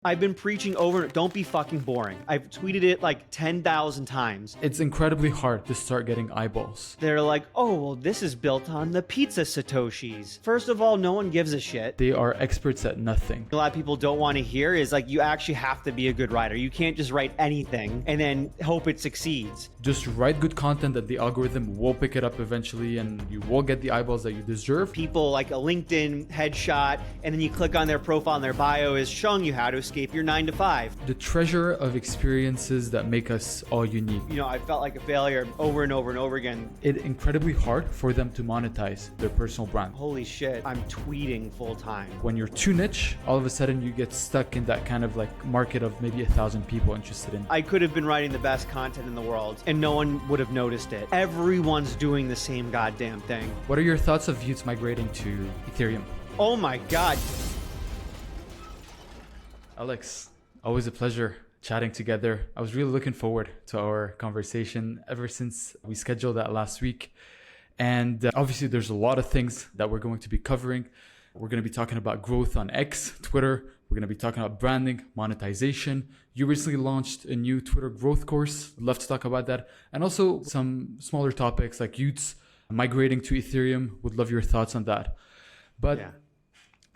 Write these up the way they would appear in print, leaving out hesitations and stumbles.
I've been preaching over, don't be fucking boring. I've tweeted it like 10,000 times. It's incredibly hard to start getting eyeballs. They're like, oh, well, this is built on the pizza Satoshis. First of all, no one gives a shit. They are experts at nothing. A lot of people don't want to hear is like, you actually have to be a good writer. You can't just write anything and then hope it succeeds. Just write good content that the algorithm will pick it up eventually and you will get the eyeballs that you deserve. People like a LinkedIn headshot, and then you click on their profile and their bio is showing you how to escape your 9-to-5. The treasure of experiences that make us all unique. You know, I felt like a failure over and over and over again. It's incredibly hard for them to monetize their personal brand. Holy shit, I'm tweeting full time. When you're too niche, all of a sudden you get stuck in that kind of like market of maybe 1,000 people interested in. I could have been writing the best content in the world and no one would have noticed it. Everyone's doing the same goddamn thing. What are your thoughts of youths migrating to Ethereum? Oh my God. Alex, always a pleasure chatting together. I was really looking forward to our conversation ever since we scheduled that last week. And obviously there's a lot of things that we're going to be covering. We're going to be talking about growth on X, Twitter. We're going to be talking about branding, monetization. You recently launched a new Twitter growth course. I'd love to talk about that. And also some smaller topics like youths migrating to Ethereum. Would love your thoughts on that. But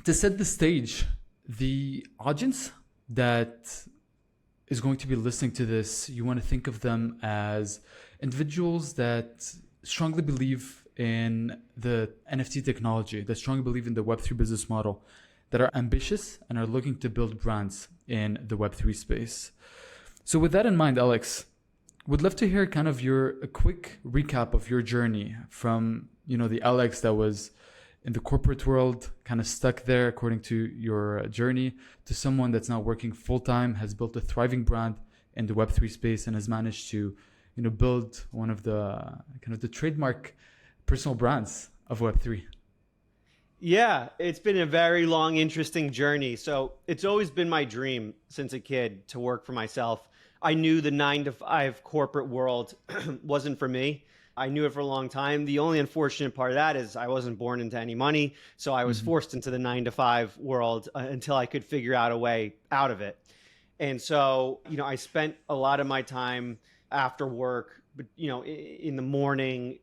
to set the stage, the audience that is going to be listening to this, you want to think of them as individuals that strongly believe in the NFT technology, that strongly believe in the Web3 business model, that are ambitious and are looking to build brands in the Web3 space. So with that in mind, Alex, would love to hear kind of a quick recap of your journey from, the Alex that was in the corporate world, kind of stuck there according to your journey, to someone that's now working full-time, has built a thriving brand in the Web3 space and has managed to, build one of the kind of the trademark personal brands of Web3. Yeah, it's been a very long, interesting journey. So it's always been my dream since a kid to work for myself. I knew the 9-to-5 corporate world wasn't for me. I knew it for a long time. The only unfortunate part of that is I wasn't born into any money. So I was forced into the 9-to-5 world until I could figure out a way out of it. And so, I spent a lot of my time after work, but, in the morning,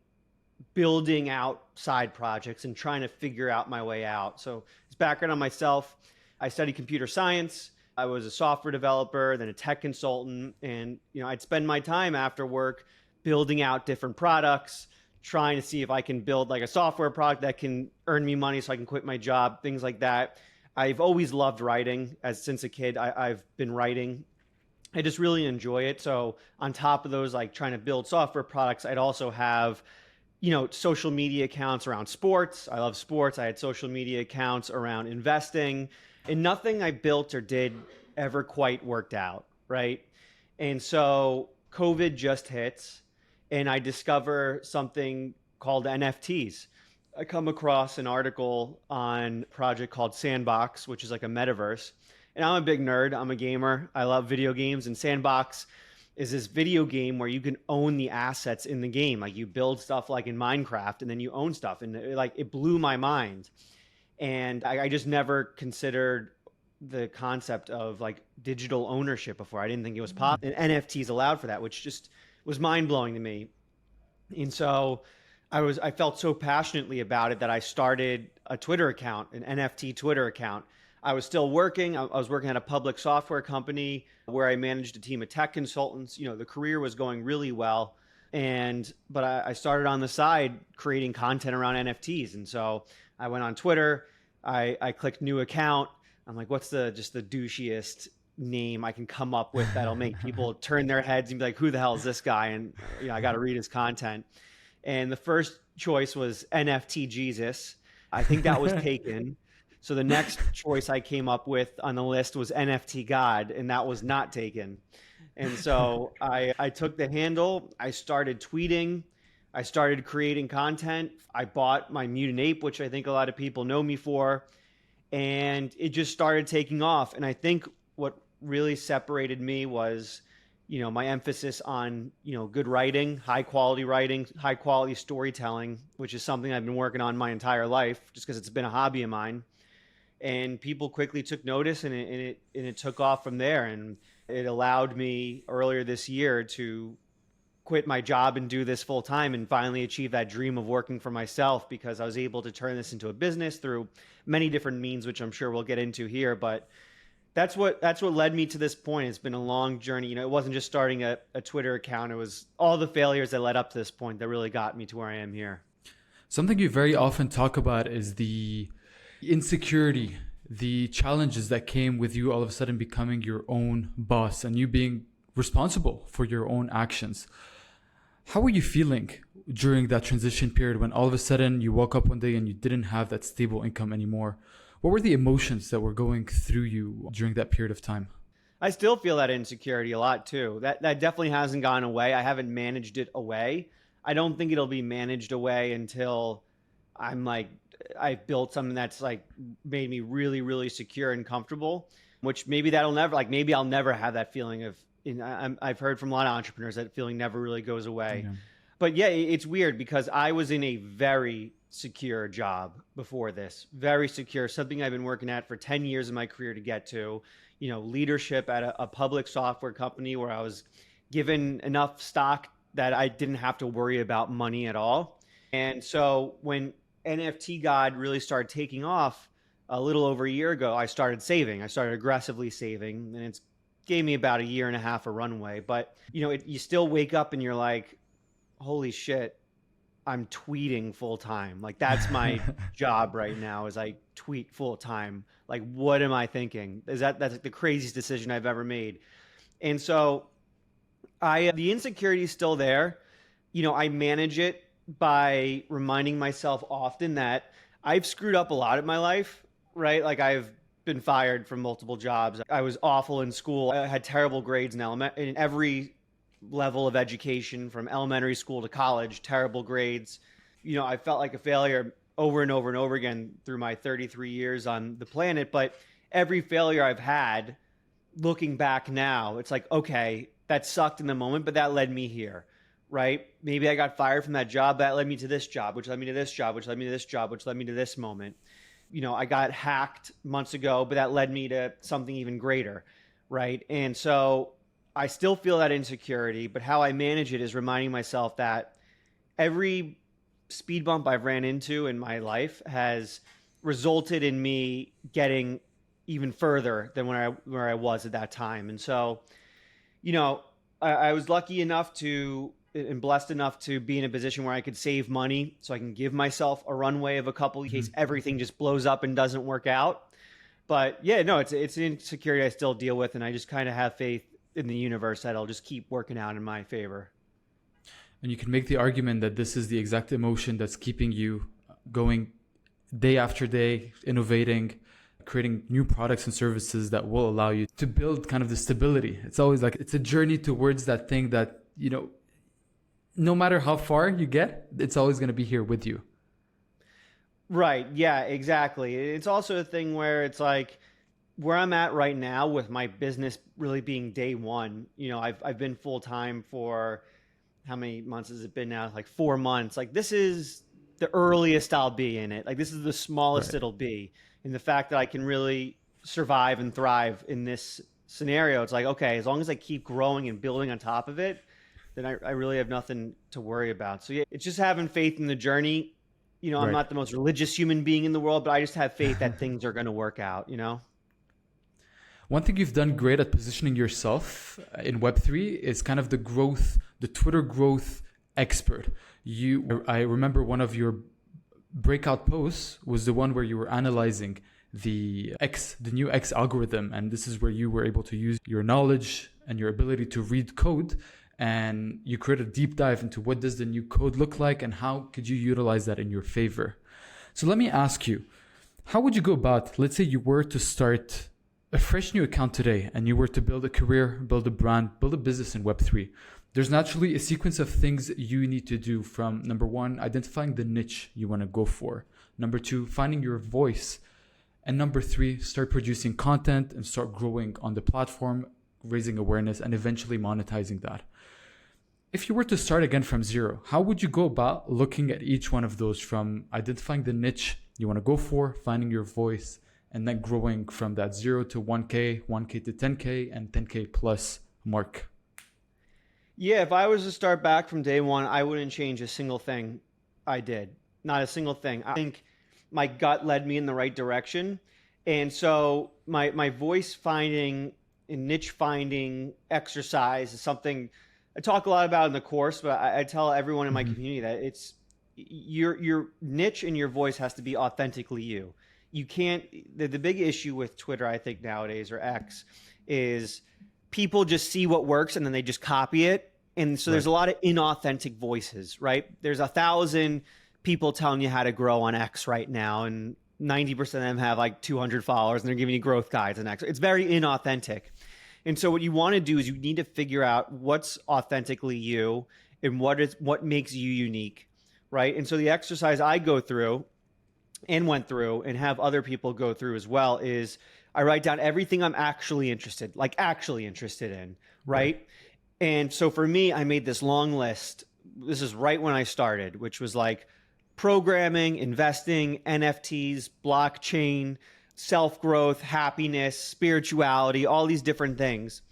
building out side projects and trying to figure out my way out. So as background on myself, I studied computer science. I was a software developer, then a tech consultant. And, I'd spend my time after work building out different products, trying to see if I can build like a software product that can earn me money so I can quit my job, things like that. I've always loved writing. Since a kid, I've been writing. I just really enjoy it. So on top of those, like trying to build software products, I'd also have social media accounts around sports. I love sports. I had social media accounts around investing, and nothing I built or did ever quite worked out, right? And so COVID just hits, and I discover something called NFTs. I come across an article on a project called Sandbox, which is like a metaverse. And I'm a big nerd. I'm a gamer. I love video games, and Sandbox is this video game where you can own the assets in the game. Like you build stuff like in Minecraft and then you own stuff. And it blew my mind. And I just never considered the concept of like digital ownership before. I didn't think it was possible. And NFTs allowed for that, which just was mind blowing to me. And so I felt so passionately about it that I started a Twitter account, an NFT Twitter account. I was still working. I was working at a public software company where I managed a team of tech consultants. The career was going really well. But I started on the side creating content around NFTs. And so I went on Twitter. I clicked new account. I'm like, what's the douchiest name I can come up with that'll make people turn their heads and be like, who the hell is this guy? And I got to read his content. And the first choice was NFT Jesus. I think that was taken. So the next choice I came up with on the list was NFT God, and that was not taken. And so I took the handle, I started tweeting, I started creating content. I bought my Mutant Ape, which I think a lot of people know me for, and it just started taking off. And I think what really separated me was, my emphasis on, good writing, high quality storytelling, which is something I've been working on my entire life just because it's been a hobby of mine. and people quickly took notice, and it took off from there. And it allowed me earlier this year to quit my job and do this full time and finally achieve that dream of working for myself, because I was able to turn this into a business through many different means, which I'm sure we'll get into here. But that's what led me to this point. It's been a long journey. It wasn't just starting a Twitter account. It was all the failures that led up to this point that really got me to where I am here. Something you very often talk about is the insecurity, the challenges that came with you all of a sudden becoming your own boss and you being responsible for your own actions. How were you feeling during that transition period when all of a sudden you woke up one day and you didn't have that stable income anymore? What were the emotions that were going through you during that period of time? I still feel that insecurity a lot too. That definitely hasn't gone away. I haven't managed it away. I don't think it'll be managed away until I'm like I've built something that's like made me really, really secure and comfortable. Which maybe that'll never, like, maybe I'll never have that feeling of. I've heard from a lot of entrepreneurs that feeling never really goes away. Yeah. But yeah, it's weird because I was in a very secure job before this, very secure, something I've been working at for 10 years in my career to get to, leadership at a public software company where I was given enough stock that I didn't have to worry about money at all. And so when NFT God really started taking off a little over a year ago, I started saving. I started aggressively saving, and it's gave me about a year and a half a runway. But you still wake up and you're like, holy shit, I'm tweeting full time. Like, that's my job right now, is I tweet full time. Like, what am I thinking? That's like the craziest decision I've ever made. And so the insecurity is still there. I manage it by reminding myself often that I've screwed up a lot in my life, right? Like, I've been fired from multiple jobs. I was awful in school. I had terrible grades in every level of education, from elementary school to college, terrible grades. I felt like a failure over and over and over again through my 33 years on the planet. But every failure I've had, looking back now, it's like, okay, that sucked in the moment, but that led me here, right? Maybe I got fired from that job. That led me to this job, which led me to this job, which led me to this job, which led me to this moment. I got hacked months ago, but that led me to something even greater, right? And so I still feel that insecurity, but how I manage it is reminding myself that every speed bump I've ran into in my life has resulted in me getting even further than where I was at that time. And so, I was lucky enough and blessed enough to be in a position where I could save money so I can give myself a runway of a couple in case everything just blows up and doesn't work out. But yeah, no, it's an insecurity I still deal with, and I just kind of have faith in the universe that I'll just keep working out in my favor. And you can make the argument that this is the exact emotion that's keeping you going day after day, innovating, creating new products and services that will allow you to build kind of the stability. It's always like, it's a journey towards that thing that, no matter how far you get, it's always going to be here with you. Right. Yeah, exactly. It's also a thing where it's like where I'm at right now with my business really being day one. I've been full time for how many months has it been now? Like 4 months. Like, this is the earliest I'll be in it. Like, this is the smallest it'll be. And the fact that I can really survive and thrive in this scenario, it's like, okay, as long as I keep growing and building on top of it, then I really have nothing to worry about. So yeah, it's just having faith in the journey. I'm not the most religious human being in the world, but I just have faith that things are going to work out, One thing you've done great at positioning yourself in Web3 is kind of the Twitter growth expert. I remember one of your breakout posts was the one where you were analyzing the new X algorithm. And this is where you were able to use your knowledge and your ability to read code. And you create a deep dive into what does the new code look like and how could you utilize that in your favor. So let me ask you, how would you go about, let's say you were to start a fresh new account today and you were to build a career, build a brand, build a business in Web3. There's naturally a sequence of things you need to do, from number one, identifying the niche you want to go for. Number two, finding your voice. And number three, start producing content and start growing on the platform, raising awareness, and eventually monetizing that. If you were to start again from zero, how would you go about looking at each one of those, from identifying the niche you want to go for, finding your voice, and then growing from that 0 to 1K, 1K to 10K, and 10K plus mark? Yeah, if I was to start back from day one, I wouldn't change a single thing I did. Not a single thing. I think my gut led me in the right direction. And so my voice finding and niche finding exercise is something I talk a lot about in the course, but I tell everyone in my Mm-hmm. community that it's your niche and your voice has to be authentically you. You can't the big issue with Twitter, I think nowadays, or X, is people just see what works and then they just copy it. And so there's Right. a lot of inauthentic voices, right? There's 1,000 people telling you how to grow on X right now, and 90% of them have like 200 followers and they're giving you growth guides on X. It's very inauthentic. And so what you want to do is you need to figure out what's authentically you and what makes you unique, right? And so the exercise I go through and went through and have other people go through as well is I write down everything I'm actually interested in, Right. right? And so for me, I made this long list. This is right when I started, which was like programming, investing, NFTs, blockchain, self growth, happiness, spirituality, all these different things.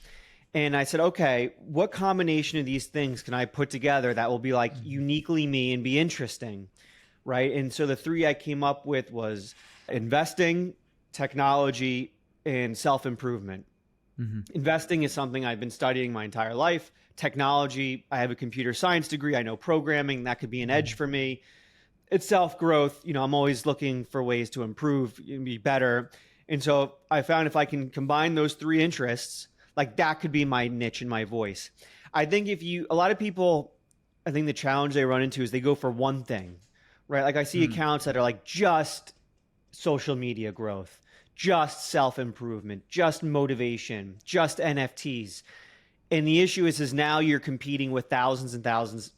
And I said, okay, what combination of these things can I put together that will be like Mm-hmm. uniquely me and be interesting? Right. And so the three I came up with was investing, technology, and self improvement. Mm-hmm. Investing is something I've been studying my entire life. Technology, I have a computer science degree. I know programming. That could be an edge for me. It's self growth. I'm always looking for ways to improve and be better. And so I found if I can combine those three interests, like that could be my niche and my voice. I think a lot of people, I think the challenge they run into is they go for one thing, right? Like I see Mm-hmm. accounts that are like just social media growth, just self improvement, just motivation, just NFTs. And the issue is now you're competing with thousands and thousands,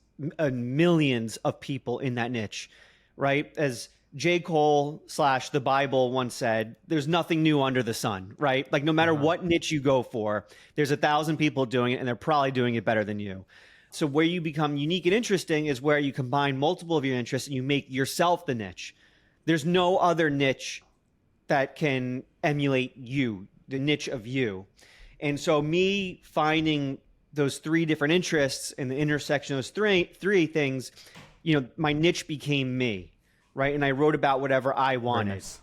millions of people in that niche, right? As J. Cole / the Bible once said, there's nothing new under the sun, right? Like no matter Uh-huh. what niche you go for, there's 1,000 people doing it and they're probably doing it better than you. So where you become unique and interesting is where you combine multiple of your interests and you make yourself the niche. There's no other niche that can emulate you, the niche of you. And so me finding those three different interests and the intersection of those three things, my niche became me, right? And I wrote about whatever I Very wanted. nice.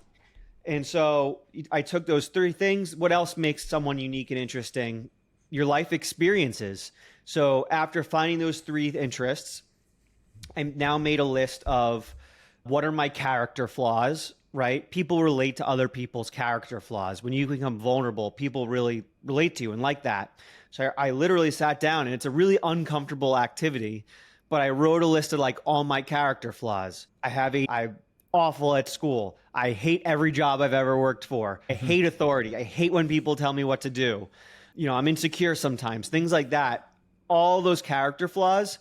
And so I took those three things. What else makes someone unique and interesting? Your life experiences. So after finding those three interests, I now made a list of what are my character flaws, right? People relate to other people's character flaws. When you become vulnerable, people really relate to you and like that. So I literally sat down and it's a really uncomfortable activity, but I wrote a list of like all my character flaws. I'm awful at school. I hate every job I've ever worked for. I hate authority. I hate when people tell me what to do. I'm insecure sometimes, things like that. All those character flaws.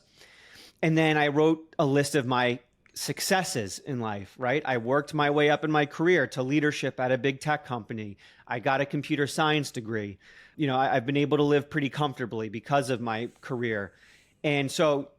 And then I wrote a list of my successes in life, right? I worked my way up in my career to leadership at a big tech company. I got a computer science degree. I've been able to live pretty comfortably because of my career. And so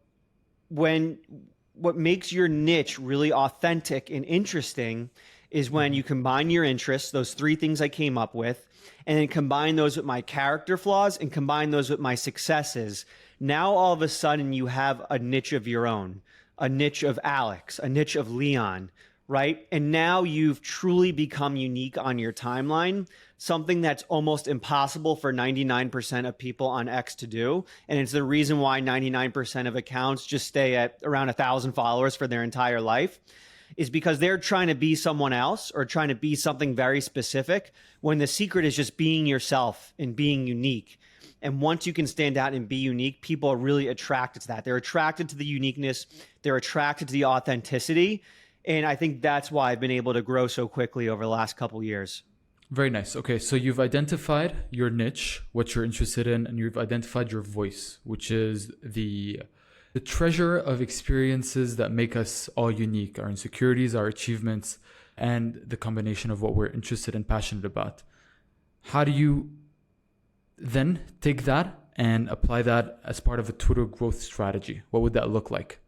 what makes your niche really authentic and interesting is when Mm-hmm. you combine your interests, those three things I came up with, and then combine those with my character flaws and combine those with my successes. Now all of a sudden you have a niche of your own, a niche of Alex, a niche of Leon, right? And now you've truly become unique on your timeline, something that's almost impossible for 99% of people on X to do. And it's the reason why 99% of accounts just stay at around 1,000 followers for their entire life, is because they're trying to be someone else or trying to be something very specific when the secret is just being yourself and being unique. And once you can stand out and be unique, people are really attracted to that. They're attracted to the uniqueness. They're attracted to the authenticity. And I think that's why I've been able to grow so quickly over the last couple of years. Very nice. Okay, so you've identified your niche, what you're interested in, and you've identified your voice, which is the treasure of experiences that make us all unique, our insecurities, our achievements, and the combination of what we're interested and passionate about. How do you then take that and apply that as part of a Twitter growth strategy? What would that look like?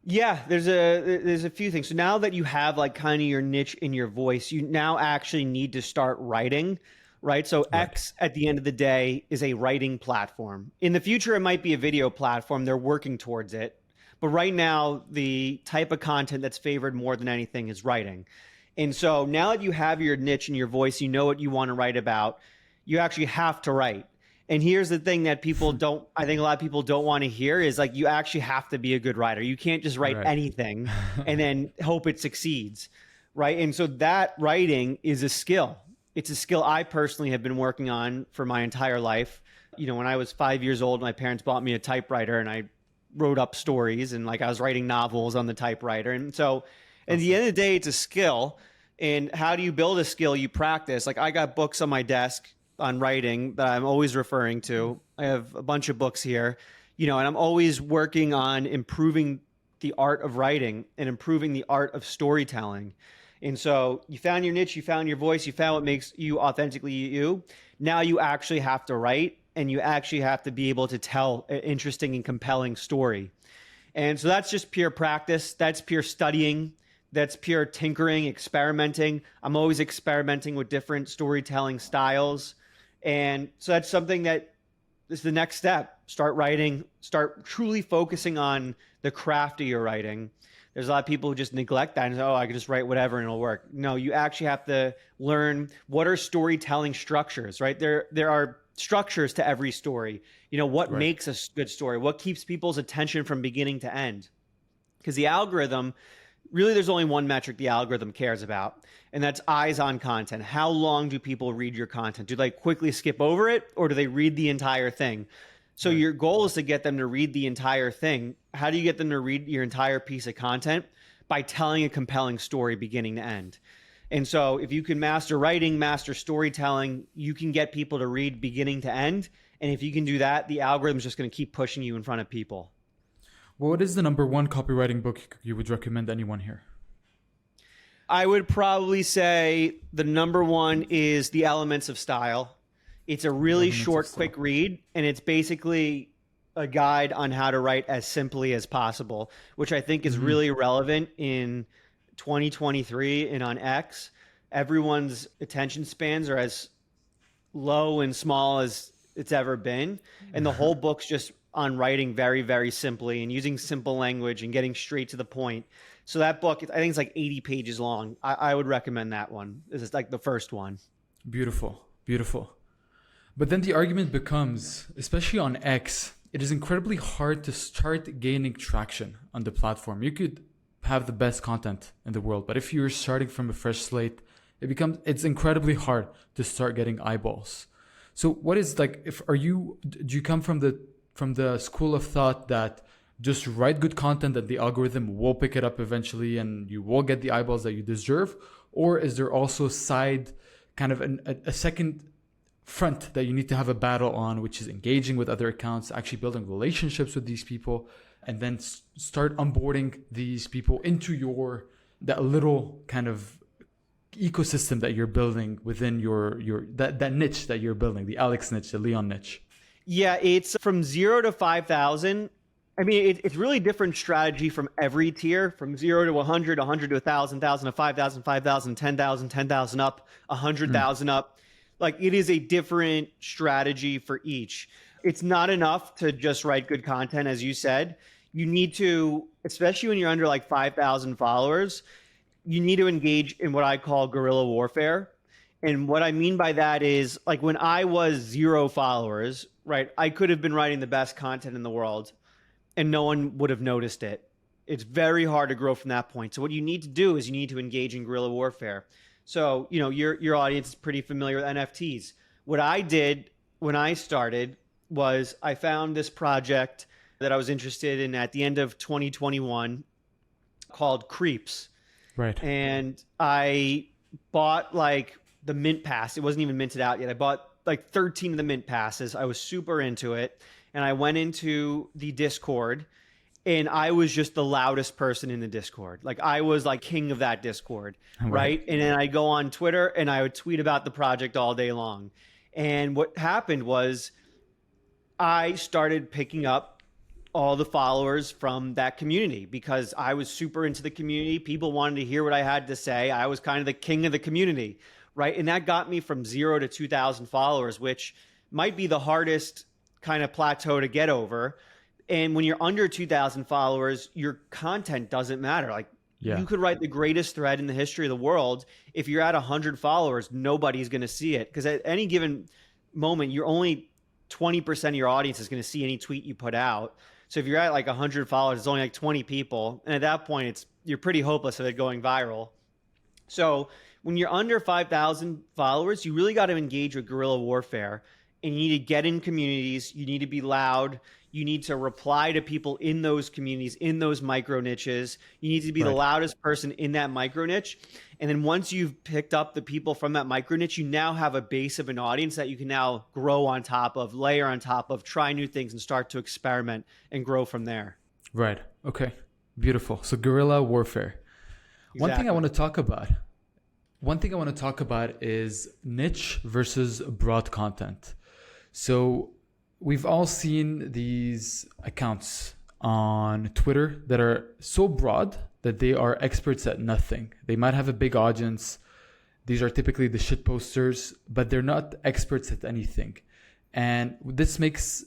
Yeah, there's a few things. So now that you have like kind of your niche in your voice, you now actually need to start writing, right? So Right. X at the end of the day is a writing platform. In the future, it might be a video platform. They're working towards it. But right now, the type of content that's favored more than anything is writing. And so now that you have your niche and your voice, you know what you want to write about, you actually have to write. And here's the thing that people don't, I think a lot of people don't want to hear is like, you actually have to be a good writer. You can't just write Right. anything and then hope it succeeds. Right. And so that writing is a skill. It's a skill I personally have been working on for my entire life. You know, when I was 5 years old, my parents bought me a typewriter and I wrote up stories and like I was writing novels on the typewriter. And so at the Awesome. end of the day, it's a skill. And how do you build a skill? You practice. Like I got books on my desk on writing that I'm always referring to. I have a bunch of books here, you know, and I'm always working on improving the art of writing and improving the art of storytelling. And so you found your niche, you found your voice, you found what makes you authentically you. Now you actually have to write and you actually have to be able to tell an interesting and compelling story. And so that's just pure practice. That's pure studying. That's pure tinkering, experimenting. I'm always experimenting with different storytelling styles. And so that's something that is the next step. Start writing, start truly focusing on the craft of your writing. There's a lot of people who just neglect that and say, oh, I can just write whatever and it'll work. No, you actually have to learn what are storytelling structures, right? There are structures to every story. You know, what Right. makes a good story? What keeps people's attention from beginning to end? Because the algorithm, really there's only one metric the algorithm cares about, and that's eyes on content. How long do people read your content? Do they quickly skip over it or do they read the entire thing? So Right. your goal is to get them to read the entire thing. How do you get them to read your entire piece of content? By telling a compelling story beginning to end. And so if you can master writing, master storytelling, you can get people to read beginning to end. And if you can do that, the algorithm's just going to keep pushing you in front of people. What is the number one copywriting book you would recommend anyone here? I would probably say the number one is The Elements of Style. It's a The really Elements of short, Style. quick read, and it's basically a guide on how to write as simply as possible, which I think is Mm-hmm. really relevant in 2023 and on X. Everyone's attention spans are as low and small as it's ever been. And the whole book's just on writing very, very simply and using simple language and getting straight to the point. So that book, I think it's like 80 pages long. I would recommend that one. This is like the first one. Beautiful. Beautiful. But then the argument becomes, especially on X, it is incredibly hard to start gaining traction on the platform. You could have the best content in the world, but if you're starting from a fresh slate, it's incredibly hard to start getting eyeballs. So what is like if are you do you come from the school of thought that just write good content and the algorithm will pick it up eventually and you will get the eyeballs that you deserve? Or is there also side kind of a second front that you need to have a battle on, which is engaging with other accounts, actually building relationships with these people, and then start onboarding these people into that little kind of ecosystem that you're building within that niche that you're building, the Alex niche, the Leon niche? Yeah, it's from 0 to 5,000. I mean, it's really different strategy from every tier, from 0 to 100, 100 to 1,000, 1,000 to 5,000, 5,000, 10,000, 10,000 up, 100,000 up. Like it is a different strategy for each. It's not enough to just write good content, as you said. You need to, especially when you're under like 5,000 followers, you need to engage in what I call guerrilla warfare. And what I mean by that is like when I was 0 followers, right, I could have been writing the best content in the world and no one would have noticed it. It's very hard to grow from that point. So what you need to do is you need to engage in guerrilla warfare. So, you know, your audience is pretty familiar with NFTs. What I did when I started was I found this project that I was interested in at the end of 2021 called Creeps. Right. And I bought like the mint pass. It wasn't even minted out yet. I bought like 13 of the mint passes. I was super into it. And I went into the Discord and I was just the loudest person in the Discord. Like I was like king of that Discord, Right. right? And then I go on Twitter and I would tweet about the project all day long. And what happened was I started picking up all the followers from that community because I was super into the community. People wanted to hear what I had to say. I was kind of the king of the community, right? And that got me from 0 to 2,000 followers, which might be the hardest kind of plateau to get over. And when you're under 2,000 followers, your content doesn't matter. Like Yeah. you could write the greatest thread in the history of the world. If you're at 100 followers, nobody's going to see it because at any given moment, you're only 20% of your audience is going to see any tweet you put out. So if you're at like 100 followers, it's only like 20 people. And at that point, you're pretty hopeless of it going viral. So when you're under 5,000 followers, you really got to engage with guerrilla warfare and you need to get in communities. You need to be loud. You need to reply to people in those communities, in those micro niches. You need to be the loudest person in that micro niche. And then once you've picked up the people from that micro niche, you now have a base of an audience that you can now grow on top of, layer on top of, try new things and start to experiment and grow from there. Right. Okay. Beautiful. So guerrilla warfare. Exactly. One thing I want to talk about is niche versus broad content. So we've all seen these accounts on Twitter that are so broad that they are experts at nothing. They might have a big audience. These are typically the shit posters, but they're not experts at anything. And this makes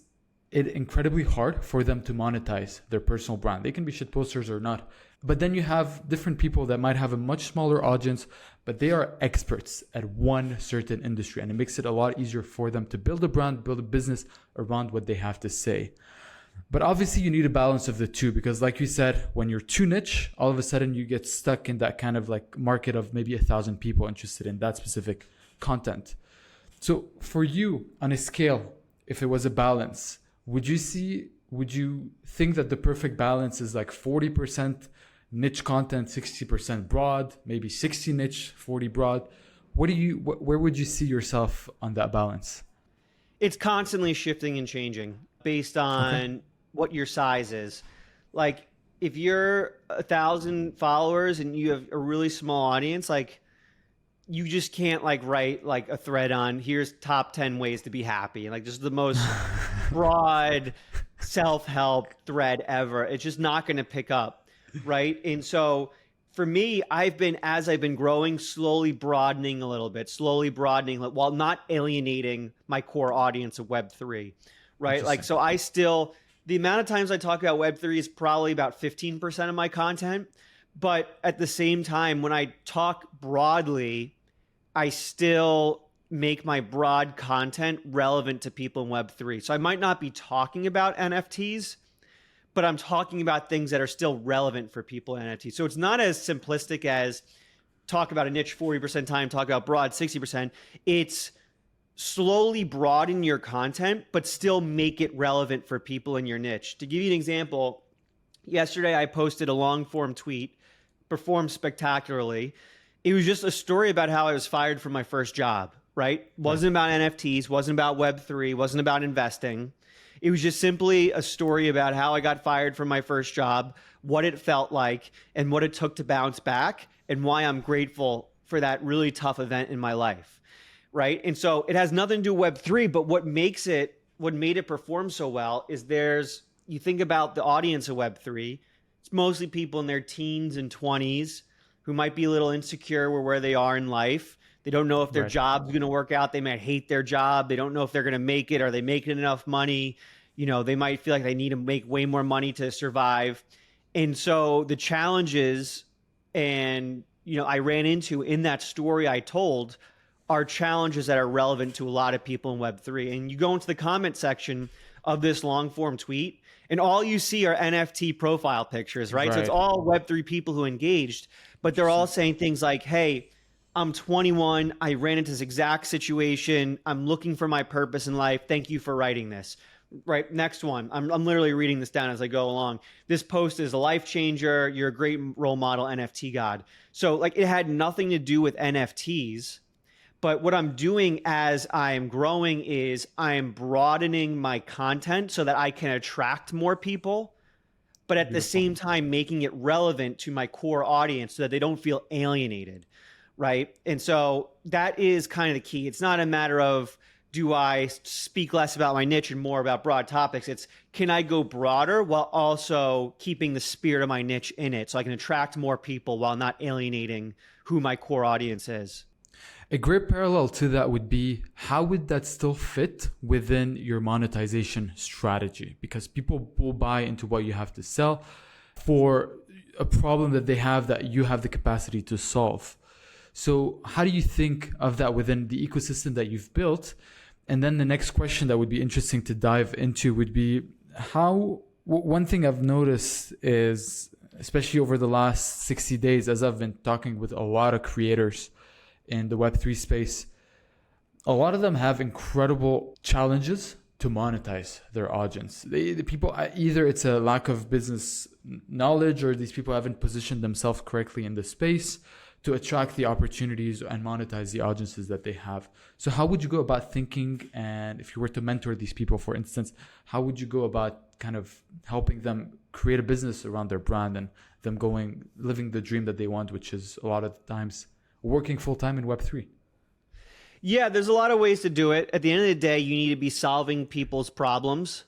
it incredibly hard for them to monetize their personal brand. They can be shit posters or not. But then you have different people that might have a much smaller audience, but they are experts at one certain industry. And it makes it a lot easier for them to build a brand, build a business around what they have to say. But obviously you need a balance of the two because like you said, when you're too niche, all of a sudden you get stuck in that kind of like market of maybe 1,000 people interested in that specific content. So for you on a scale, if it was a balance, would you think that the perfect balance is like 40% niche content, 60% broad, maybe 60 niche, 40 broad? Where would you see yourself on that balance? It's constantly shifting and changing based on what your size is. Like if you're 1,000 followers and you have a really small audience, like you just can't like write like a thread on here's top 10 ways to be happy. And like just the most broad self-help thread ever. It's just not going to pick up. Right. And so for me, as I've been growing, slowly broadening a little bit, while not alienating my core audience of Web3. Right. Like, so the amount of times I talk about Web3 is probably about 15% of my content. But at the same time, when I talk broadly, I still make my broad content relevant to people in Web3. So I might not be talking about NFTs, but I'm talking about things that are still relevant for people in NFTs. So it's not as simplistic as talk about a niche 40% time, talk about broad 60%. It's slowly broaden your content, but still make it relevant for people in your niche. To give you an example, yesterday I posted a long form tweet, performed spectacularly. It was just a story about how I was fired from my first job, right? Wasn't about NFTs, wasn't about Web3, wasn't about investing. It was just simply a story about how I got fired from my first job, what it felt like, and what it took to bounce back, and why I'm grateful for that really tough event in my life, right? And so it has nothing to do with Web3, but what made it perform so well is you think about the audience of Web3, it's mostly people in their teens and 20s who might be a little insecure with where they are in life. They don't know if their job's going to work out. They might hate their job. They don't know if they're going to make it. Are they making enough money? You know, they might feel like they need to make way more money to survive. And so the challenges I ran into in that story I told are challenges that are relevant to a lot of people in Web3. And you go into the comment section of this long form tweet and all you see are NFT profile pictures, right? So it's all Web3 people who engaged, but they're all saying things like, hey, I'm 21. I ran into this exact situation. I'm looking for my purpose in life. Thank you for writing this. Right. Next one. I'm literally reading this down as I go along. This post is a life changer. You're a great role model, NFT God. So like it had nothing to do with NFTs. But what I'm doing as I'm growing is I'm broadening my content so that I can attract more people, but at the same time making it relevant to my core audience so that they don't feel alienated. Right. And so that is kind of the key. It's not a matter of do I speak less about my niche and more about broad topics? It's, can I go broader while also keeping the spirit of my niche in it so I can attract more people while not alienating who my core audience is? A great parallel to that would be, how would that still fit within your monetization strategy? Because people will buy into what you have to sell for a problem that they have that you have the capacity to solve. So how do you think of that within the ecosystem that you've built? And then the next question that would be interesting to dive into would be, one thing I've noticed is, especially over the last 60 days, as I've been talking with a lot of creators in the Web3 space, a lot of them have incredible challenges to monetize their audience. The people, either it's a lack of business knowledge, or these people haven't positioned themselves correctly in the space to attract the opportunities and monetize the audiences that they have. So how would you go about thinking, and if you were to mentor these people, for instance, how would you go about kind of helping them create a business around their brand and them living the dream that they want, which is a lot of times working full-time in Web3? Yeah, there's a lot of ways to do it. At the end of the day, you need to be solving people's problems,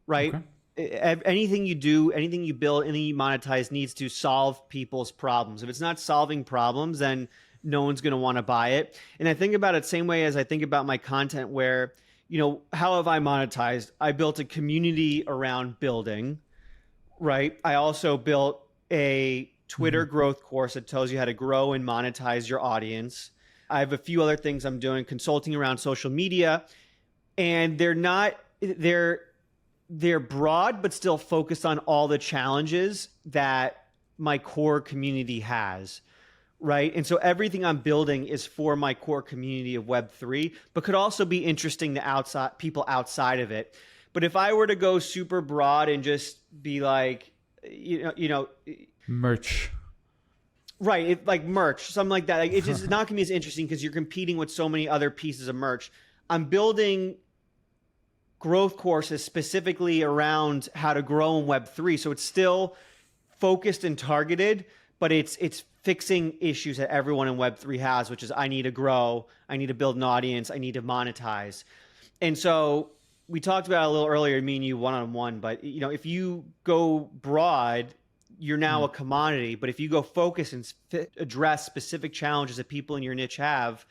right? Okay. Anything you do, anything you build, anything you monetize needs to solve people's problems. If it's not solving problems, then no one's going to want to buy it. And I think about it same way as I think about my content where, how have I monetized? I built a community around building, right? I also built a Twitter growth course that tells you how to grow and monetize your audience. I have a few other things I'm doing, consulting around social media, and they're broad, but still focused on all the challenges that my core community has, right? And so everything I'm building is for my core community of Web3, but could also be interesting to people outside of it. But if I were to go super broad and just be like, merch. Right, like merch, something like that. It's just not going to be as interesting because you're competing with so many other pieces of merch. I'm building growth courses specifically around how to grow in Web3. So it's still focused and targeted, but it's fixing issues that everyone in Web3 has, which is I need to grow, I need to build an audience, I need to monetize. And so we talked about it a little earlier, me and you one-on-one, but if you go broad, you're now a commodity. But if you go focus and address specific challenges that people in your niche have,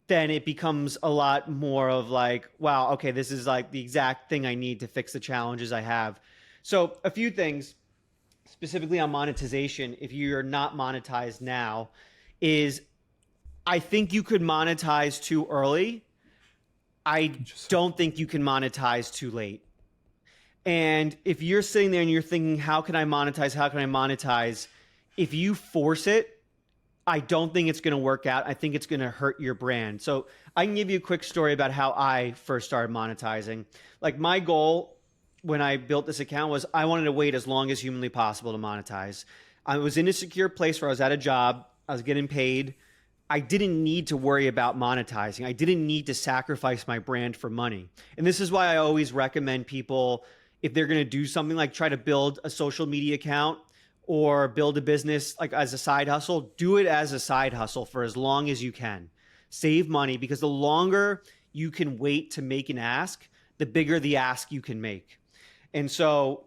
then it becomes a lot more of like, wow, okay, this is like the exact thing I need to fix the challenges I have. So a few things specifically on monetization, if you're not monetized now, is I think you could monetize too early. I don't think you can monetize too late. And if you're sitting there and you're thinking, how can I monetize? How can I monetize? If you force it, I don't think it's going to work out. I think it's going to hurt your brand. So I can give you a quick story about how I first started monetizing. Like my goal when I built this account was I wanted to wait as long as humanly possible to monetize. I was in a secure place where I was at a job. I was getting paid. I didn't need to worry about monetizing. I didn't need to sacrifice my brand for money. And this is why I always recommend people, if they're going to do something like try to build a social media account or build a business like as a side hustle, do it as a side hustle for as long as you can. Save money, because the longer you can wait to make an ask, the bigger the ask you can make. And so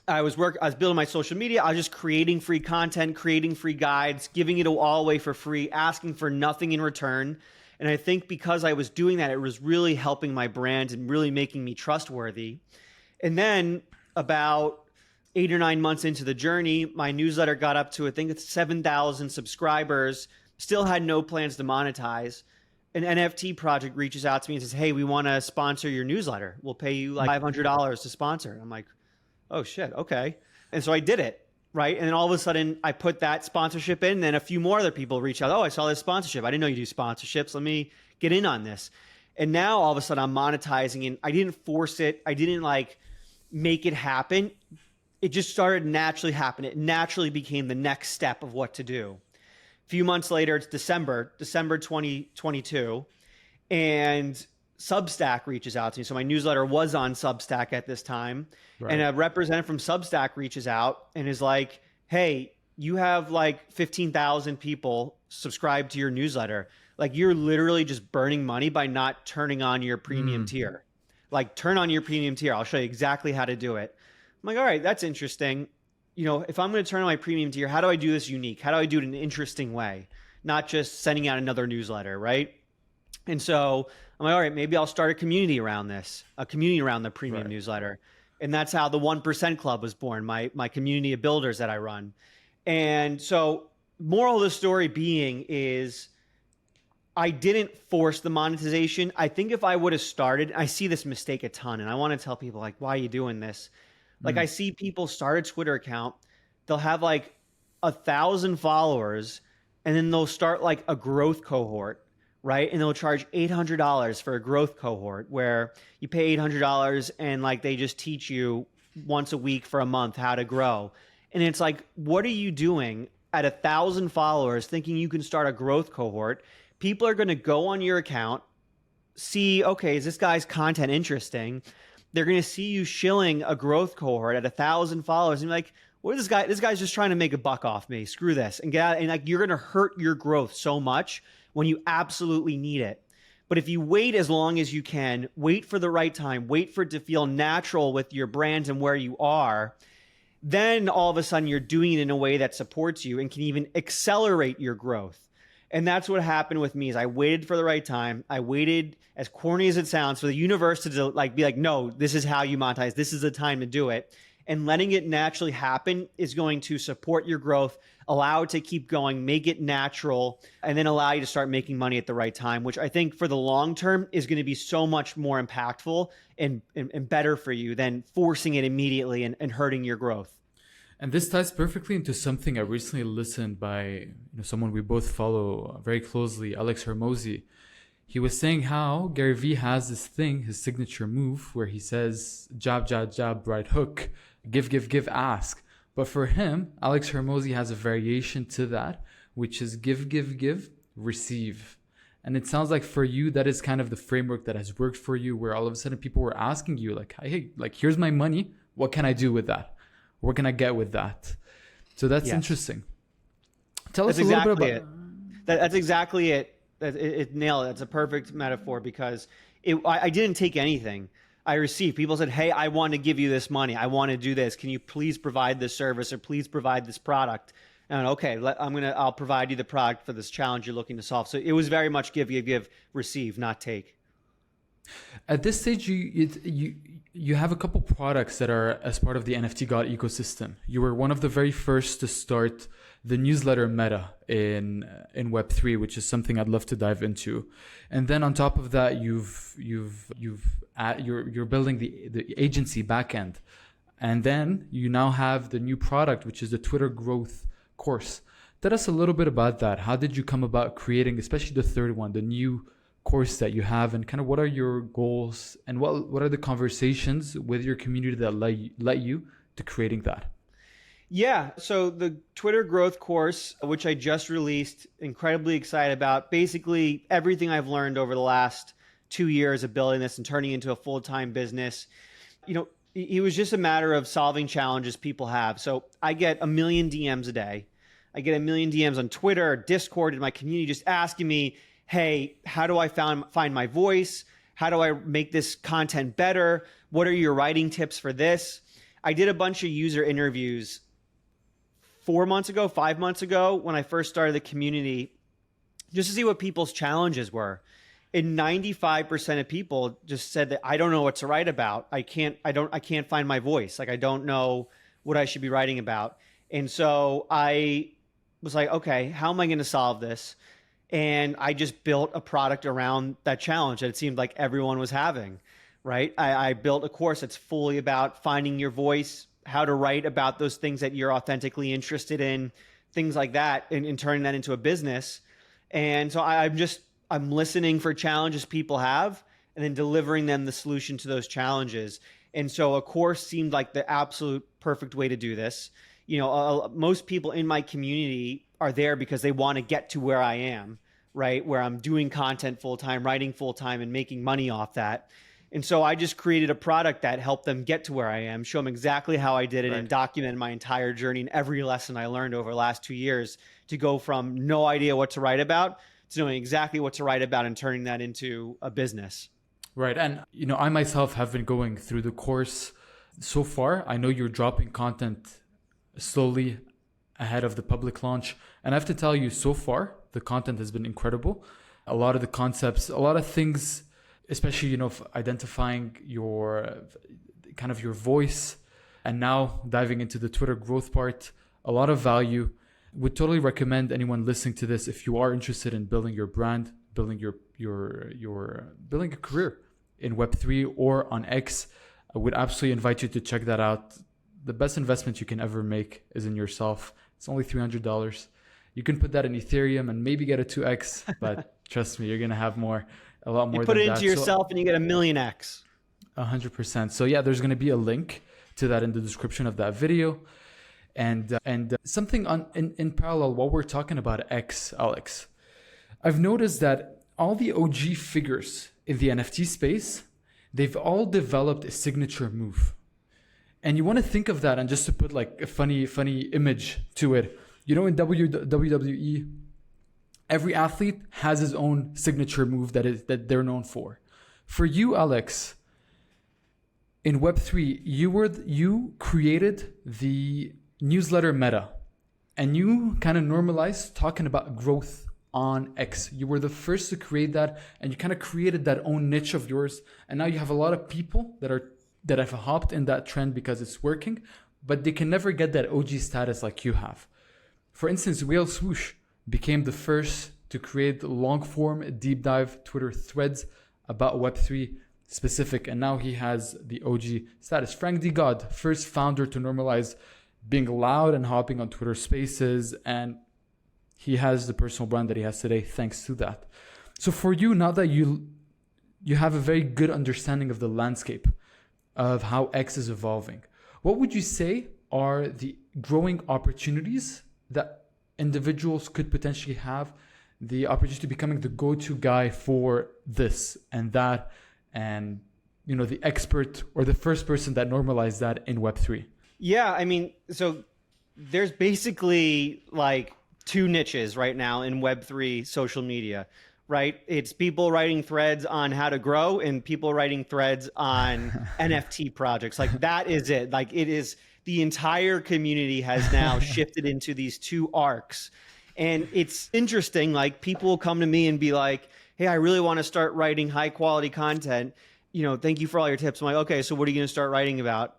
I was building my social media. I was just creating free content, creating free guides, giving it all away for free, asking for nothing in return. And I think because I was doing that, it was really helping my brand and really making me trustworthy. And then about 8 or 9 months into the journey, my newsletter got up to, I think it's 7,000 subscribers, still had no plans to monetize. An NFT project reaches out to me and says, hey, we want to sponsor your newsletter. We'll pay you like $500 to sponsor. I'm like, oh shit, okay. And so I did it, right? And then all of a sudden I put that sponsorship in, and then a few more other people reach out. Oh, I saw this sponsorship. I didn't know you do sponsorships. Let me get in on this. And now all of a sudden I'm monetizing, and I didn't force it. I didn't like make it happen. It just started naturally happen. It naturally became the next step of what to do. A few months later, it's December 2022, and Substack reaches out to me. So my newsletter was on Substack at this time. Right. And a representative from Substack reaches out and is like, hey, you have like 15,000 people subscribed to your newsletter. Like you're literally just burning money by not turning on your premium Mm, tier. Like turn on your premium tier. I'll show you exactly how to do it. I'm like, all right, that's interesting. You know, if I'm going to turn on my premium tier, how do I do this unique? How do I do it in an interesting way? Not just sending out another newsletter, right? And so I'm like, all right, maybe I'll start a community around this, a community around the premium right. newsletter. And that's how the 1% Club was born, my community of builders that I run. And so, moral of the story being is I didn't force the monetization. I think if I would have started, I see this mistake a ton, and I want to tell people like, why are you doing this? Like I Mm, see people start a Twitter account, they'll have like 1,000 followers, and then they'll start like a growth cohort, right? And they'll charge $800 for a growth cohort where you pay $800 and like they just teach you once a week for a month how to grow. And it's like, what are you doing at 1,000 followers thinking you can start a growth cohort? People are going to go on your account, see, okay, is this guy's content interesting? They're going to see you shilling a growth cohort at 1,000 followers and be like, what is this guy? This guy's just trying to make a buck off me. Screw this. And get out. And like, you're going to hurt your growth so much when you absolutely need it. But if you wait as long as you can, wait for the right time, wait for it to feel natural with your brand and where you are, then all of a sudden you're doing it in a way that supports you and can even accelerate your growth. And that's what happened with me is I waited for the right time. I waited, as corny as it sounds, for the universe to like be like, no, this is how you monetize. This is the time to do it. And letting it naturally happen is going to support your growth, allow it to keep going, make it natural, and then allow you to start making money at the right time, which I think for the long term is going to be so much more impactful and better for you than forcing it immediately and hurting your growth. And this ties perfectly into something I recently listened by someone we both follow very closely, Alex Hermosi. He was saying how Gary Vee has this thing, his signature move, where he says jab, jab, jab, right hook, give, give, give, ask. But for him, Alex Hermosi has a variation to that, which is give, give, give, receive. And it sounds like for you, that is kind of the framework that has worked for you, where all of a sudden people were asking you like, hey, like, here's my money. What can I do with that? What can I get with that? So that's interesting. Tell us a little bit about That's exactly it. It nailed it. It's a perfect metaphor because I didn't take anything. I received. People said, hey, I want to give you this money. I want to do this. Can you please provide this service or please provide this product? And okay, I'll provide you the product for this challenge you're looking to solve. So it was very much give, give, give, receive, not take. At this stage, you have a couple products that are as part of the NFT God ecosystem. You were one of the very first to start the newsletter meta in Web3, which is something I'd love to dive into. And then on top of that, you're building the agency backend, and then you now have the new product, which is the Twitter growth course. Tell us a little bit about that. How did you come about creating, especially the third one, the new course that you have, and kind of what are your goals and what are the conversations with your community that led you to creating that? Yeah, so the Twitter growth course, which I just released, incredibly excited about, basically everything I've learned over the last 2 years of building this and turning into a full-time business. It was just a matter of solving challenges people have. So I get a million DMs a day. I get a million DMs on Twitter, Discord, in my community just asking me, hey, how do I find my voice? How do I make this content better? What are your writing tips for this? I did a bunch of user interviews 4 months ago, 5 months ago, when I first started the community, just to see what people's challenges were. And 95% of people just said that I don't know what to write about. I can't find my voice. Like I don't know what I should be writing about. And so I was like, okay, how am I going to solve this? And I just built a product around that challenge that it seemed like everyone was having, right? I built a course that's fully about finding your voice, how to write about those things that you're authentically interested in, things like that, and turning that into a business. And so I'm listening for challenges people have and then delivering them the solution to those challenges. And so a course seemed like the absolute perfect way to do this. Most people in my community are there because they want to get to where I am, right? Where I'm doing content full-time, writing full-time, and making money off that. And so I just created a product that helped them get to where I am, show them exactly how I did it, Right. and document my entire journey and every lesson I learned over the last 2 years to go from no idea what to write about to knowing exactly what to write about and turning that into a business. Right. And, I myself have been going through the course so far. I know you're dropping content slowly ahead of the public launch. And I have to tell you, so far, the content has been incredible. A lot of the concepts, a lot of things, especially, identifying your kind of your voice, and now diving into the Twitter growth part, a lot of value. Would totally recommend anyone listening to this, if you are interested in building your brand, building your building a career in Web3 or on X, I would absolutely invite you to check that out. The best investment you can ever make is in yourself. It's only $300. You can put that in Ethereum and maybe get a 2x, but trust me, you're gonna have a lot more than that. You put it into yourself and you get a million X. 100%. So yeah, there's gonna be a link to that in the description of that video. And something in parallel, while we're talking about X, Alex, I've noticed that all the OG figures in the NFT space, they've all developed a signature move. And you want to think of that, and just to put like a funny image to it, in WWE, every athlete has his own signature move that they're known for. For you, Alex, in Web3, you created the newsletter meta, and you kind of normalized talking about growth on X. You were the first to create that, and you kind of created that own niche of yours. And now you have a lot of people that have hopped in that trend because it's working, but they can never get that OG status like you have. For instance, Whale Swoosh became the first to create long form deep dive Twitter threads about Web3 specific, and now he has the OG status. Frank D. God, first founder to normalize being loud and hopping on Twitter Spaces, and he has the personal brand that he has today thanks to that. So for you, now that you have a very good understanding of the landscape of how X is evolving, what would you say are the growing opportunities that individuals could potentially have the opportunity to becoming the go-to guy for this and that, and the expert or the first person that normalized that in Web3? Yeah, I mean, so there's basically like two niches right now in Web3 social media, right? It's people writing threads on how to grow and people writing threads on NFT projects. Like that is it. Like it is, the entire community has now shifted into these two arcs. And it's interesting, like people will come to me and be like, hey, I really want to start writing high quality content. Thank you for all your tips. I'm like, okay, so what are you going to start writing about?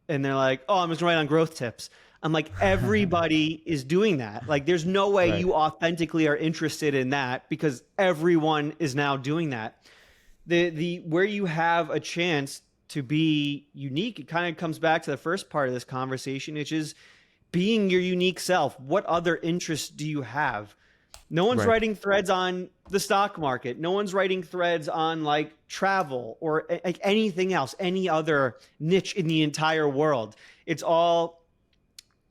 And they're like, oh, I'm just going to write on growth tips. I'm like, everybody is doing that. Like, there's no way Right. you authentically are interested in that because everyone is now doing that. The where you have a chance to be unique, it kind of comes back to the first part of this conversation, which is being your unique self. What other interests do you have? No one's Right. writing threads on the stock market. No one's writing threads on like travel or like anything else, any other niche in the entire world. It's all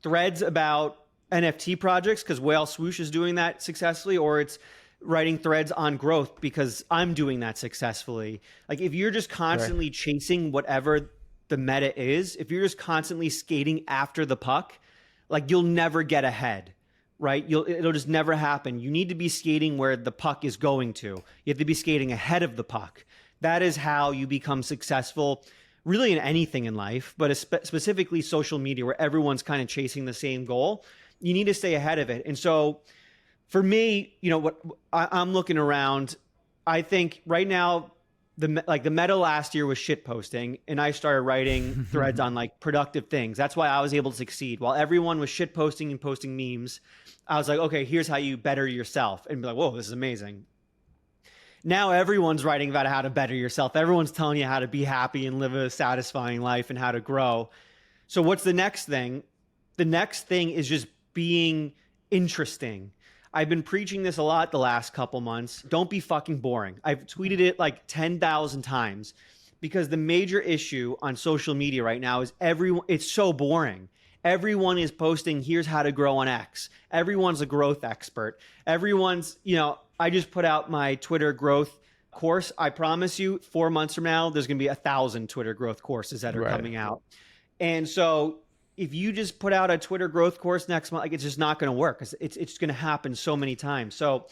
threads about NFT projects because Whale Swoosh is doing that successfully, or it's writing threads on growth because I'm doing that successfully. Like if you're just constantly chasing whatever the meta is, if you're just constantly skating after the puck, like you'll never get ahead, right? It'll just never happen. You need to be skating where the puck is going to. You have to be skating ahead of the puck. That is how you become successful really in anything in life, but specifically social media where everyone's kind of chasing the same goal. You need to stay ahead of it. And so for me, what I'm looking around, I think right now, the meta last year was shit posting, and I started writing threads on like productive things. That's why I was able to succeed. While everyone was shit posting and posting memes, I was like, okay, here's how you better yourself, and be like, whoa, this is amazing. Now everyone's writing about how to better yourself. Everyone's telling you how to be happy and live a satisfying life and how to grow. So what's the next thing? The next thing is just being interesting. I've been preaching this a lot the last couple months. Don't be fucking boring. I've tweeted it like 10,000 times because the major issue on social media right now is it's so boring. Everyone is posting, here's how to grow on X. Everyone's a growth expert. Everyone's, I just put out my Twitter growth course. I promise you 4 months from now, there's going to be 1,000 Twitter growth courses that are coming out. And so if you just put out a Twitter growth course next month, like it's just not going to work. It's going to happen so many times. So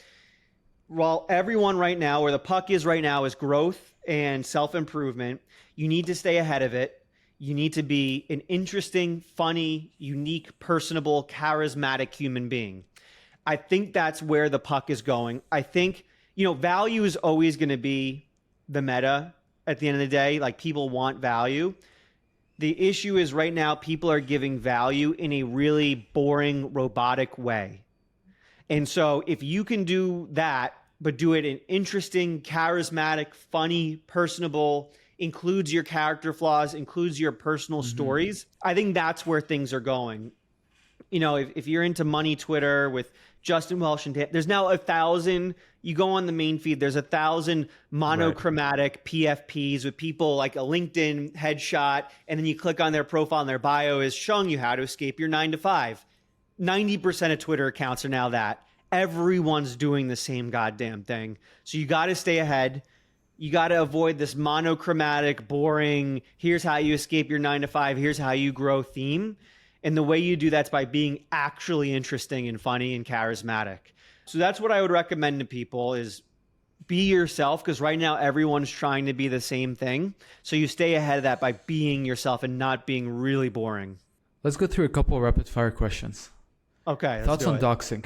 Well, everyone right now, where the puck is right now, is growth and self improvement. You need to stay ahead of it. You need to be an interesting, funny, unique, personable, charismatic human being. I think that's where the puck is going. I think, value is always going to be the meta at the end of the day. Like, people want value. The issue is right now, people are giving value in a really boring, robotic way. And so if you can do that, but do it in interesting, charismatic, funny, personable, includes your character flaws, includes your personal stories, I think that's where things are going. If you're into money Twitter with Justin Welsh and there's now 1,000, you go on the main feed, there's 1,000 monochromatic PFPs with people like a LinkedIn headshot, and then you click on their profile and their bio is showing you how to escape your 9 to 5. 90% of Twitter accounts are now that. Everyone's doing the same goddamn thing. So you got to stay ahead. You got to avoid this monochromatic, boring, here's how you escape your 9 to 5, here's how you grow theme. And the way you do that's by being actually interesting and funny and charismatic. So that's what I would recommend to people is be yourself, because right now everyone's trying to be the same thing. So you stay ahead of that by being yourself and not being really boring. Let's go through a couple of rapid fire questions. Okay. Thoughts on doxing?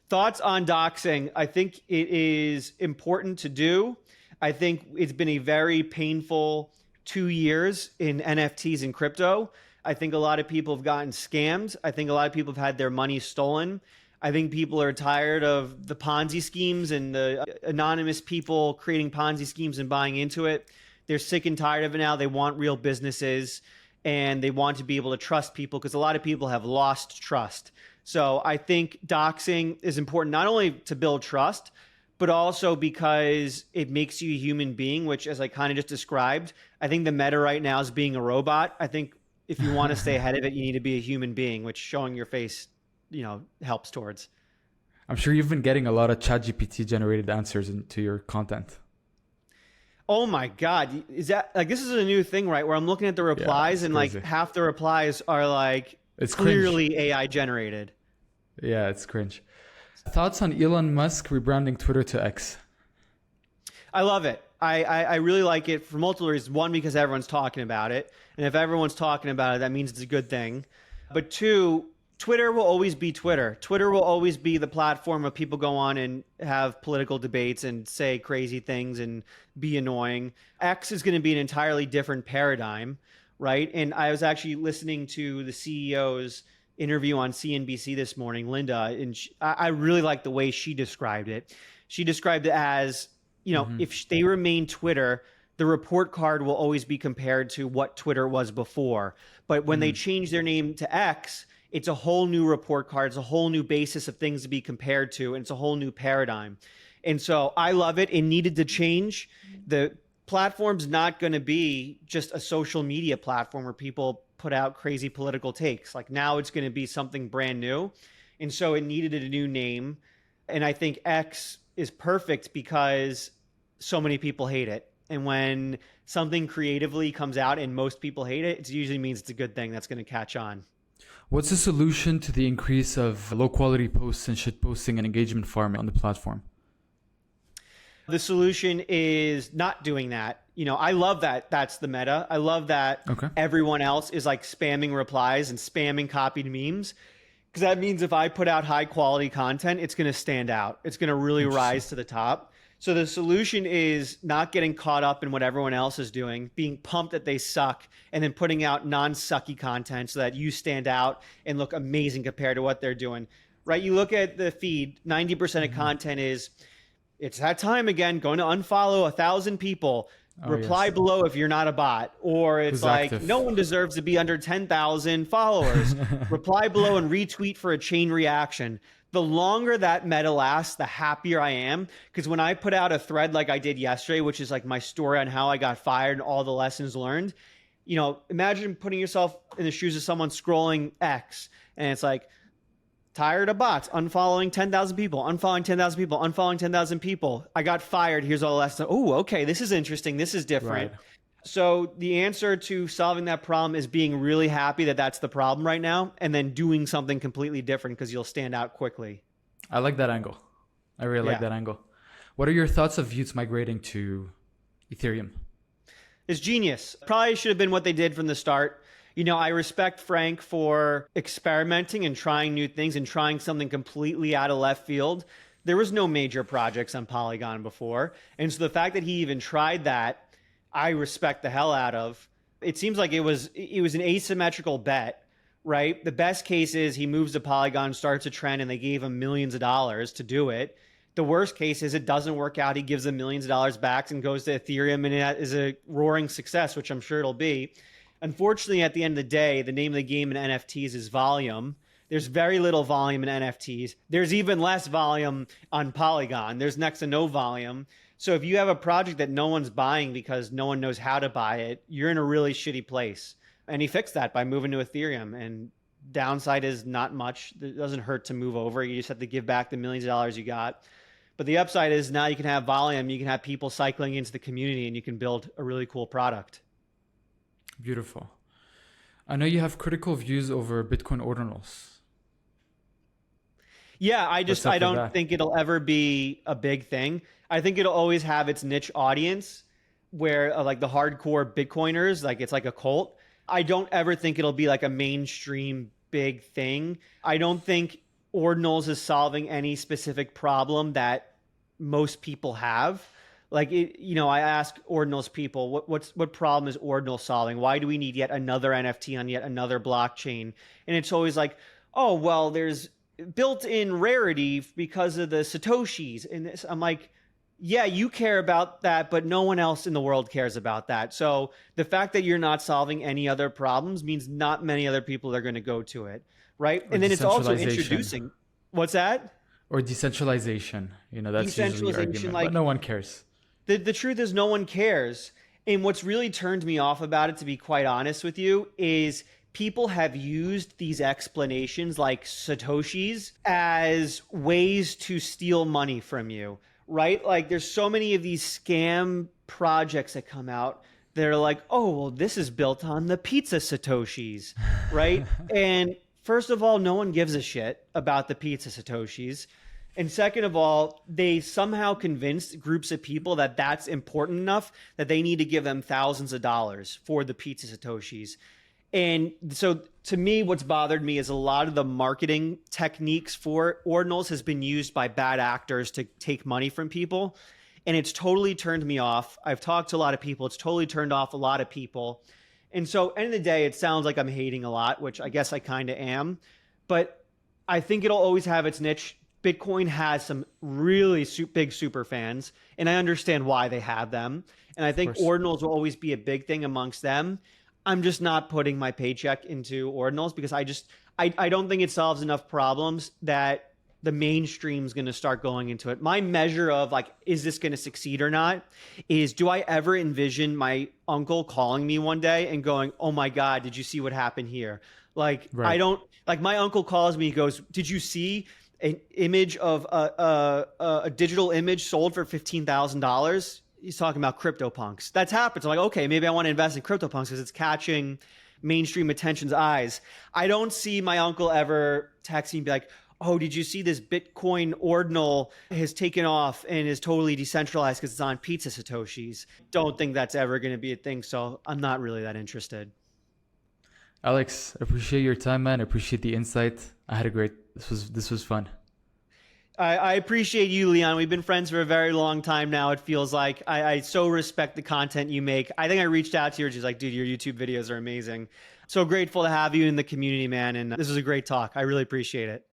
Thoughts on doxing. I think it is important to do. I think it's been a very painful 2 years in NFTs and crypto. I think a lot of people have gotten scammed. I think a lot of people have had their money stolen. I think people are tired of the Ponzi schemes and the anonymous people creating Ponzi schemes and buying into it. They're sick and tired of it now. They want real businesses and they want to be able to trust people, because a lot of people have lost trust. So I think doxing is important not only to build trust, but also because it makes you a human being, which, as I kind of just described, I think the meta right now is being a robot. I think if you want to stay ahead of it, you need to be a human being, which showing your face, helps towards. I'm sure you've been getting a lot of ChatGPT generated answers into your content. Oh my God. Is that like, this is a new thing, right? Where I'm looking at the replies and crazy. like half the replies are like, it's clearly cringe. AI generated. Yeah, it's cringe. Thoughts on Elon Musk rebranding Twitter to X? I love it. I really like it for multiple reasons. One, because everyone's talking about it. And if everyone's talking about it, that means it's a good thing. But two, Twitter will always be Twitter. Twitter will always be the platform where people go on and have political debates and say crazy things and be annoying. X is going to be an entirely different paradigm, right? And I was actually listening to the CEO's interview on CNBC this morning, Linda, and I really like the way she described it. She described it as, if they remain Twitter, the report card will always be compared to what Twitter was before. But when they change their name to X, it's a whole new report card. It's a whole new basis of things to be compared to. And it's a whole new paradigm. And so I love it. It needed to change. The platform's not going to be just a social media platform where people put out crazy political takes. Like, now it's going to be something brand new. And so it needed a new name. And I think X is perfect because so many people hate it. And when something creatively comes out and most people hate it, it usually means it's a good thing that's going to catch on. What's the solution to the increase of low quality posts and shitposting and engagement farming on the platform? The solution is not doing that. I love that that's the meta. I love that everyone else is like spamming replies and spamming copied memes, because that means if I put out high quality content, it's going to stand out. It's going to really rise to the top. So the solution is not getting caught up in what everyone else is doing, being pumped that they suck, and then putting out non-sucky content so that you stand out and look amazing compared to what they're doing, right? You look at the feed, 90% of content is, it's that time again, going to unfollow 1,000 people. Reply below if you're not a bot. Or it's like, active. No one deserves to be under 10,000 followers. Reply below and retweet for a chain reaction. The longer that meta lasts, the happier I am. Because when I put out a thread like I did yesterday, which is like my story on how I got fired and all the lessons learned, imagine putting yourself in the shoes of someone scrolling X, and it's like, tired of bots, unfollowing 10,000 people, unfollowing 10,000 people, unfollowing 10,000 people. I got fired. Here's all the lessons. Oh, okay. This is interesting. This is different. Right. So the answer to solving that problem is being really happy that that's the problem right now, and then doing something completely different, because you'll stand out quickly. I like that angle. I really like Yeah. that angle. What are your thoughts of youths migrating to Ethereum? It's genius. Probably should have been what they did from the start. I respect Frank for experimenting and trying new things and trying something completely out of left field. There was no major projects on Polygon before. And so the fact that he even tried that, I respect the hell out of. It seems like it was an asymmetrical bet, right? The best case is he moves to Polygon, starts a trend, and they gave him millions of dollars to do it. The worst case is it doesn't work out. He gives them millions of dollars back and goes to Ethereum, and it is a roaring success, which I'm sure it'll be. Unfortunately, at the end of the day, the name of the game in NFTs is volume. There's very little volume in NFTs. There's even less volume on Polygon. There's next to no volume. So if you have a project that no one's buying because no one knows how to buy it, you're in a really shitty place. And he fixed that by moving to Ethereum. And downside is not much. It doesn't hurt to move over. You just have to give back the millions of dollars you got. But the upside is now you can have volume, you can have people cycling into the community, and you can build a really cool product. Beautiful. I know you have critical views over Bitcoin Ordinals. Yeah, I don't that? think it'll ever be a big thing. I think it'll always have its niche audience where like the hardcore Bitcoiners, like it's like a cult. I don't ever think it'll be like a mainstream big thing. I don't think Ordinals is solving any specific problem that most people have. Like I ask Ordinals people, what problem is Ordinal solving? Why do we need yet another NFT on yet another blockchain? And it's always like, oh well, there's built-in rarity because of the Satoshis. And this, I'm like, yeah, you care about that, but no one else in the world cares about that. So the fact that you're not solving any other problems means not many other people are going to go to it, right? Or And then it's also decentralization. introducing. What's that? Or decentralization. That's usually the Decentralization, argument, but no one cares. The truth is no one cares. And what's really turned me off about it, to be quite honest with you, is people have used these explanations like Satoshis as ways to steal money from you, right? Like there's so many of these scam projects that come out. They're like, oh, well, this is built on the pizza Satoshis, right? And first of all, no one gives a shit about the pizza Satoshis. And second of all, they somehow convinced groups of people that that's important enough that they need to give them thousands of dollars for the pizza Satoshis. And so to me, what's bothered me is a lot of the marketing techniques for Ordinals has been used by bad actors to take money from people. And it's totally turned me off. I've talked to a lot of people. It's totally turned off a lot of people. And so end of the day, it sounds like I'm hating a lot, which I guess I kind of am. But I think it'll always have its niche. Bitcoin has some really big super fans, and I understand why they have them. And I think Ordinals will always be a big thing amongst them. I'm just not putting my paycheck into Ordinals because I don't think it solves enough problems that the mainstream is going to start going into it. My measure of like, is this going to succeed or not is, do I ever envision my uncle calling me one day and going, oh my God, did you see what happened here? Like, Right. I don't, like my uncle calls me, he goes, did you see an image of a digital image sold for $15,000? He's talking about CryptoPunks. That's happened. So I'm like, okay, maybe I want to invest in CryptoPunks because it's catching mainstream attention's eyes. I don't see my uncle ever texting and be like, oh, did you see this Bitcoin Ordinal has taken off and is totally decentralized because it's on pizza Satoshis? Don't think that's ever going to be a thing. So I'm not really that interested. Alex, appreciate your time, man. Appreciate the insight. I had a great, this was fun. I appreciate you, Leon. We've been friends for a very long time now. It feels like I so respect the content you make. I think I reached out to you. She's like, dude, your YouTube videos are amazing. So grateful to have you in the community, man. And this was a great talk. I really appreciate it.